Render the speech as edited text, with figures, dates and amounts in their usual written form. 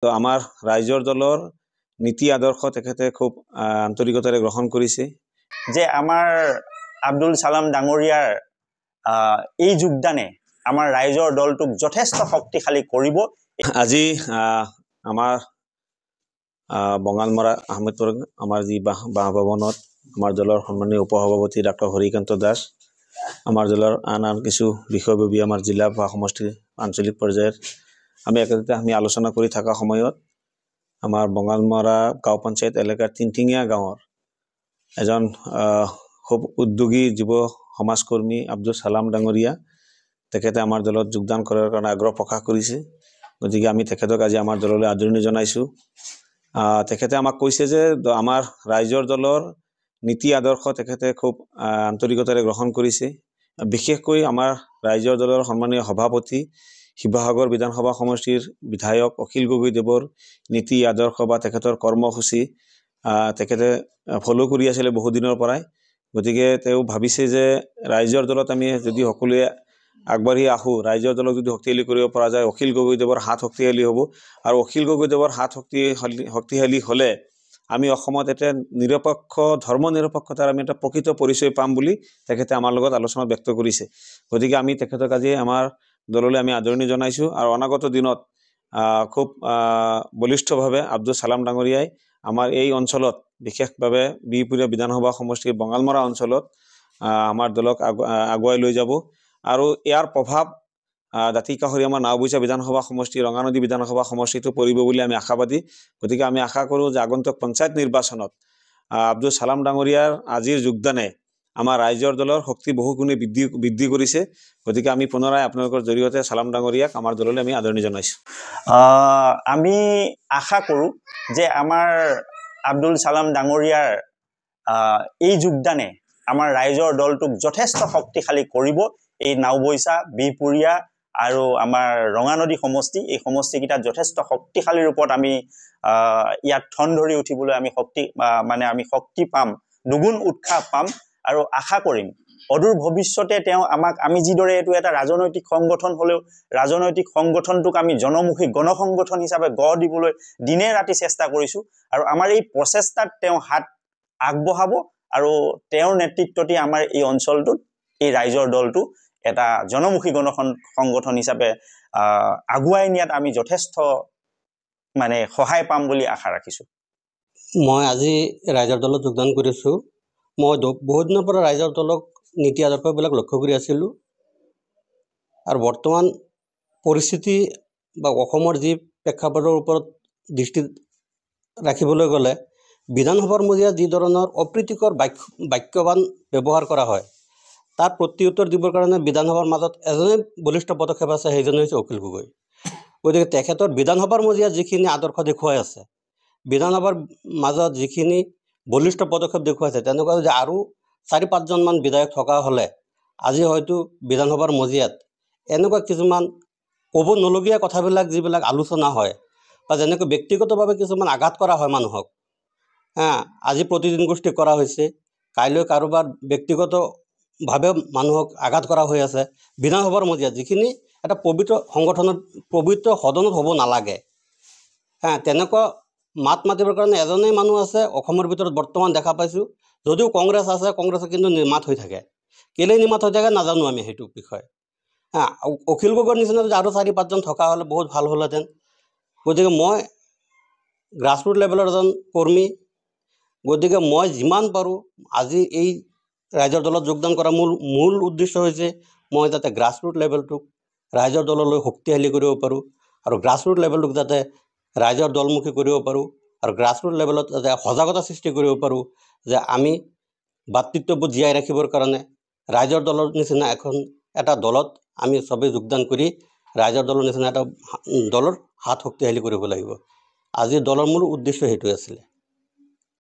তো আমাৰ ৰাইজৰ দলৰ নীতি আদৰ্শ তেখেতে খুব আন্তৰিকতাৰে গ্ৰহণ কৰিছে যে আমাৰ আব্দুল সালাম ডাঙৰীয়াৰ এই যোগদানে আমাৰ ৰাইজৰ দলটোক যথেষ্ট শক্তিশালী কৰিব। আজি আমাৰ বঙালমৰা আহমেদপুৰ আমাৰ যি বাঁহ ভৱনত আমাৰ দলৰ সন্মানীয় উপসভাপতি ডক্টৰ হৰিকান্ত দাস, আমাৰ দলৰ আন কিছু বিষয়ববী আমাৰ জিলা বা সমষ্টিৰ আঞ্চলিক পৰ্যায়ৰ আমি আলোচনা কৰি থকা সময়ত আমাৰ বঙালমৰা গাঁও পঞ্চায়ত এলেকাৰ তিনটিঙীয়া গাঁৱৰ এজন খুব উদ্যোগী যুৱ সমাজকৰ্মী আব্দুল সালাম ডাঙৰীয়া তেখেতে আমাৰ দলত যোগদান কৰাৰ কাৰণে আগ্ৰহ প্ৰকাশ কৰিছে। গতিকে আমি তেখেতক আজি আমাৰ দললৈ আদৰণি জনাইছোঁ। তেখেতে আমাক কৈছে যে আমাৰ ৰাইজৰ দলৰ নীতি আদৰ্শ তেখেতে খুব আন্তৰিকতাৰে গ্ৰহণ কৰিছে। বিশেষকৈ আমাৰ ৰাইজৰ দলৰ সন্মানীয় সভাপতি শিৱসাগৰ বিধানসভা সমষ্টিৰ বিধায়ক অখিল গগৈদেৱৰ নীতি আদৰ্শ বা তেখেতৰ কৰ্মসূচী তেখেতে ফলো কৰি আছিলে বহুদিনৰ পৰাই। গতিকে তেওঁ ভাবিছে যে ৰাইজৰ দলত আমি যদি সকলোৱে আগবাঢ়ি আহোঁ, ৰাইজৰ দলক যদি শক্তিশালী কৰিব পৰা যায়, অখিল গগৈদেৱৰ হাত শক্তিশালী হ'ব। আৰু অখিল গগৈদেৱৰ হাত শক্তিশালী হ'লে আমি অসমত এটা নিৰপেক্ষ ধৰ্ম নিৰপেক্ষতাৰ আমি এটা প্ৰকৃত পৰিচয় পাম বুলি তেখেতে আমাৰ লগত আলোচনা ব্যক্ত কৰিছে। গতিকে আমি তেখেতক আজি আমাৰ দললৈ আমি আদৰণি জনাইছোঁ। আৰু অনাগত দিনত খুব বলিষ্ঠভাৱে আব্দুল সালাম ডাঙৰীয়াই আমাৰ এই অঞ্চলত বিশেষভাৱে বিহপুৰীয়া বিধানসভা সমষ্টিৰ বঙালমৰা অঞ্চলত আমাৰ দলক আগুৱাই লৈ যাব। আৰু ইয়াৰ প্ৰভাৱ দাঁতিকাষৰীয়া আমাৰ নাওবৈচা বিধানসভা সমষ্টি, ৰঙানদী বিধানসভা সমষ্টিটো পৰিব বুলি আমি আশাবাদী। গতিকে আমি আশা কৰোঁ যে আগন্তুক পঞ্চায়ত নিৰ্বাচনত আব্দুল সালাম ডাঙৰীয়াৰ আজিৰ যোগদানে আমাৰ ৰাইজৰ দলৰ শক্তি বহুগুণে বৃদ্ধি কৰিছে। গতিকে আমি পুনৰাই আপোনালোকৰ জৰিয়তে সালাম ডাঙৰীয়াক আমাৰ দললৈ আমি আদৰণি জনাইছোঁ। আমি আশা কৰোঁ যে আমাৰ আব্দুল সালাম ডাঙৰীয়াৰ এই যোগদানে আমাৰ ৰাইজৰ দলটোক যথেষ্ট শক্তিশালী কৰিব। এই নাওবৈচা, বিহপুৰীয়া আৰু আমাৰ ৰঙানদী সমষ্টি, এই সমষ্টিকেইটাত যথেষ্ট শক্তিশালী ৰূপত আমি ইয়াত ঠন ধৰি উঠিবলৈ আমি শক্তি পাম, দুগুণ উৎসাহ পাম। আৰু আশা কৰিম অদূৰ ভৱিষ্যতে তেওঁ আমি যিদৰে এইটো এটা ৰাজনৈতিক সংগঠন হ'লেও ৰাজনৈতিক সংগঠনটোক আমি জনমুখী গণসংগঠন হিচাপে গঢ় দিবলৈ দিনে ৰাতি চেষ্টা কৰিছোঁ। আৰু আমাৰ এই প্ৰচেষ্টাত তেওঁ হাত আগবঢ়াব আৰু তেওঁৰ নেতৃত্বতে আমাৰ এই অঞ্চলটোত এই ৰাইজৰ দলটো এটা জনমুখী সংগঠন হিচাপে আগুৱাই নিয়াত আমি যথেষ্ট সহায় পাম বুলি আশা ৰাখিছোঁ। মই আজি ৰাইজৰ দলত যোগদান কৰিছোঁ। মই বহুত দিনৰ পৰা ৰাইজৰ দলক নীতি আদৰ্শবিলাক লক্ষ্য কৰি আছিলোঁ। আৰু বৰ্তমান পৰিস্থিতি বা অসমৰ যি প্ৰেক্ষাপটৰ ওপৰত দৃষ্টি ৰাখিবলৈ গ'লে বিধানসভাৰ মজিয়াত যি ধৰণৰ অপ্ৰীতিকৰ বাক্যবান ব্যৱহাৰ কৰা হয়, তাৰ প্ৰত্যুত্তৰ দিবৰ কাৰণে বিধানসভাৰ মাজত এজনে বলিষ্ঠ পদক্ষেপ আছে, সেইজনে হৈছে অখিল গগৈ। গতিকে তেখেতৰ বিধানসভাৰ মজিয়াত যিখিনি আদৰ্শ দেখুৱাই আছে, বিধানসভাৰ মাজত যিখিনি বলিষ্ঠ পদক্ষেপ দেখুৱাইছে, তেনেকুৱা যদি আৰু 4-5জন মান বিধায়ক থকা হ'লে আজি হয়তো বিধানসভাৰ মজিয়াত এনেকুৱা কিছুমান ক'ব নলগীয়া কথাবিলাক যিবিলাক আলোচনা হয় বা যেনেকৈ ব্যক্তিগতভাৱে কিছুমান আঘাত কৰা হয় মানুহক, আজি প্ৰতিদিন গোষ্ঠী কৰা হৈছে, কাইলৈ কাৰোবাৰ ব্যক্তিগতভাৱে মানুহক আঘাত কৰা হৈ আছে, বিধানসভাৰ মজিয়াত যিখিনি এটা পবিত্ৰ সদনত হ'ব নালাগে, তেনেকুৱা মাত মাতিবৰ কাৰণে এজনেই মানুহ আছে অসমৰ ভিতৰত বৰ্তমান দেখা পাইছোঁ। যদিও কংগ্ৰেছ আছে, কংগ্ৰেছে কিন্তু নিৰ্মাত হৈ থাকে। কেলেই নিৰ্মাত হৈ থাকে নাজানো আমি সেইটো বিষয়ে। অখিল গগৈৰ নিচিনা যদি আৰু 4-5জন থকা হ'লে বহুত ভাল হ'লহেঁতেন। গতিকে মই গ্ৰাছৰুট লেভেলৰ এজন কৰ্মী। গতিকে মই যিমান পাৰোঁ আজি এই ৰাইজৰ দলত যোগদান কৰা মূল উদ্দেশ্য হৈছে মই যাতে গ্ৰাছৰুট লেভেলটোক ৰাইজৰ দললৈ শক্তিশালী কৰিব পাৰোঁ আৰু গ্ৰাছৰুট লেভেলটোক যাতে ৰাইজৰ দলমুখী কৰিব পাৰোঁ আৰু গ্ৰাছৰুট লেভেলত যাতে সজাগতা সৃষ্টি কৰিব পাৰোঁ যে আমি ভাতৃত্ববোধ জীয়াই ৰাখিবৰ কাৰণে ৰাইজৰ দলৰ নিচিনা এটা দলত আমি চবেই যোগদান কৰি ৰাইজৰ দলৰ নিচিনা এটা দলৰ হাত শক্তিশালী কৰিব লাগিব। আজিৰ দলৰ মূল উদ্দেশ্য সেইটোৱে আছিলে।